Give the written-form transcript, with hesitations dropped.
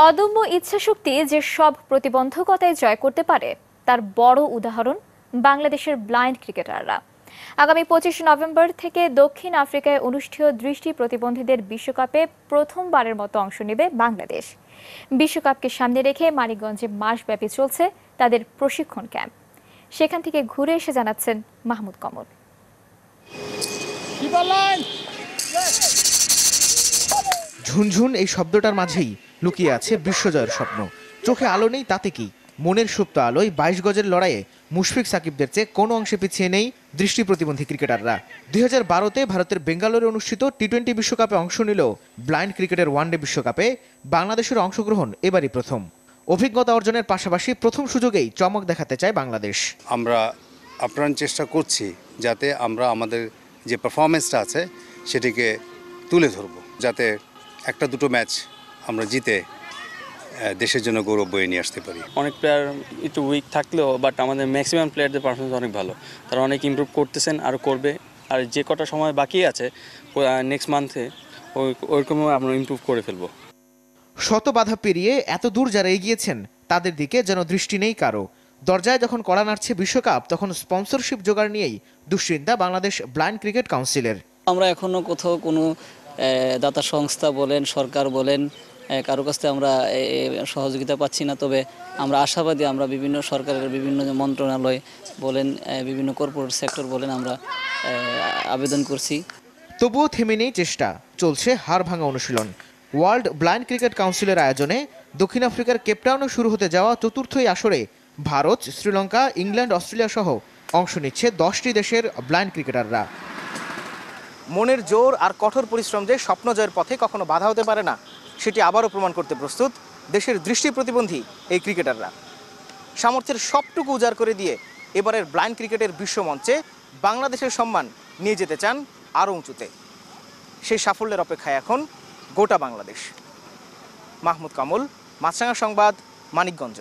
অদম্য ইচ্ছাশক্তি যে সব প্রতিবন্ধকতায় জয় করতে পারে তার বড় উদাহরণ বাংলাদেশের ব্লাইন্ড ক্রিকেটাররা। আগামী 25 নভেম্বর থেকে দক্ষিণ আফ্রিকায় অনুষ্ঠেয় দৃষ্টি প্রতিবন্ধীদের বিশ্বকাপে প্রথমবারের মতো অংশ নেবে বাংলাদেশ। বিশ্বকাপকে সামনে রেখে মানিকগঞ্জে মাসব্যাপী চলছে তাদের প্রশিক্ষণ ক্যাম্প। সেখান থেকে ঘুরে এসে জানাচ্ছেন মাহমুদ কমল। ঝুনঝুন এই শব্দটার মাঝেই লুকিয়ে আছে বিশ্বজয়ের স্বপ্ন। চোখে আলো নেই তাতে কি, মনের সুপ্ত আলোয় 22 গজের লড়াইয়ে মুশফিক সাকিবদের চেয়ে কোনো অংশে পিছিয়ে নেই দৃষ্টি প্রতিবন্ধী ক্রিকেটাররা। 2012-তে ভারতের বেঙ্গালুরু অনুষ্ঠিত টি-20 বিশ্বকাপে অংশ নিলেও ব্লাইন্ড ক্রিকেটের ওয়ানডে বিশ্বকাপে বাংলাদেশের অংশগ্রহণ এবারই প্রথম। অভিজ্ঞতা অর্জনের পাশাপাশি প্রথম সুযোগেই চমক দেখাতে চায় বাংলাদেশ। আমরা আপ্রাণ চেষ্টা করছি যাতে আমরা আমাদের যে পারফরমেন্সটা আছে সেটিকে তুলে ধরব, যাতে একটা দুটো ম্যাচ আমরা জিতে দেশের জন্য গৌরব বয়ে নিয়ে আসতে পারি। অনেক প্লেয়ার একটু উইক থাকলেও বাট আমাদের ম্যাক্সিমাম প্লেয়ারদের পারফরমেন্স অনেক ভালো, তারা অনেক ইমপ্রুভ করতেছেন, আরও করবে। আর যে কটা সময় বাকি আছে নেক্সট মান্থে ওইরকমও আমরা ইমপ্রুভ করে ফেলবো। শত বাধা পেরিয়ে এত দূর যারা এগিয়েছেন তাদের দিকে যেন দৃষ্টি নেই কারো। দরজায় যখন কড়া নাড়ছে বিশ্বকাপ, তখন স্পন্সরশিপ জোগাড় নিয়েই দুশ্চিন্তা বাংলাদেশ ব্লাইন্ড ক্রিকেট কাউন্সিলের। আমরা এখনো কোথাও কোনো দাতা সংস্থা বলেন, সরকার বলেন, কারো কাছ থেকে আমরা সহযোগিতা পাচ্ছি না। তবে আমরা আশাবাদী, আমরা বিভিন্ন সরকারের বিভিন্ন মন্ত্রণালয় বলেন, বিভিন্ন কর্পোরেট সেক্টর বলেন, আমরা আবেদন করছি। তবুও থেমে নেই চেষ্টা, চলছে হাড় ভাঙা অনুশীলন। ওয়ার্ল্ড ব্লাইন্ড ক্রিকেট কাউন্সিলের আয়োজনে দক্ষিণ আফ্রিকার কেপটাউনে শুরু হতে যাওয়া চতুর্থই আসরে ভারত, শ্রীলঙ্কা, ইংল্যান্ড, অস্ট্রেলিয়া সহ অংশ নিচ্ছে 10টি দেশের ব্লাইন্ড ক্রিকেটাররা। মনের জোর আর কঠোর পরিশ্রম যে স্বপ্ন জয়ের পথে কখনো বাধা হতে পারে না, সেটি আবারও প্রমাণ করতে প্রস্তুত দেশের দৃষ্টি প্রতিবন্ধী এই ক্রিকেটাররা। সামর্থ্যের সবটুকু উজাড় করে দিয়ে এবারের ব্লাইন্ড ক্রিকেটের বিশ্বমঞ্চে বাংলাদেশের সম্মান নিয়ে যেতে চান আরও উঁচুতে। সেই সাফল্যের অপেক্ষায় এখন গোটা বাংলাদেশ। মাহমুদ কমল, মাছরাঙা সংবাদ, মানিকগঞ্জ।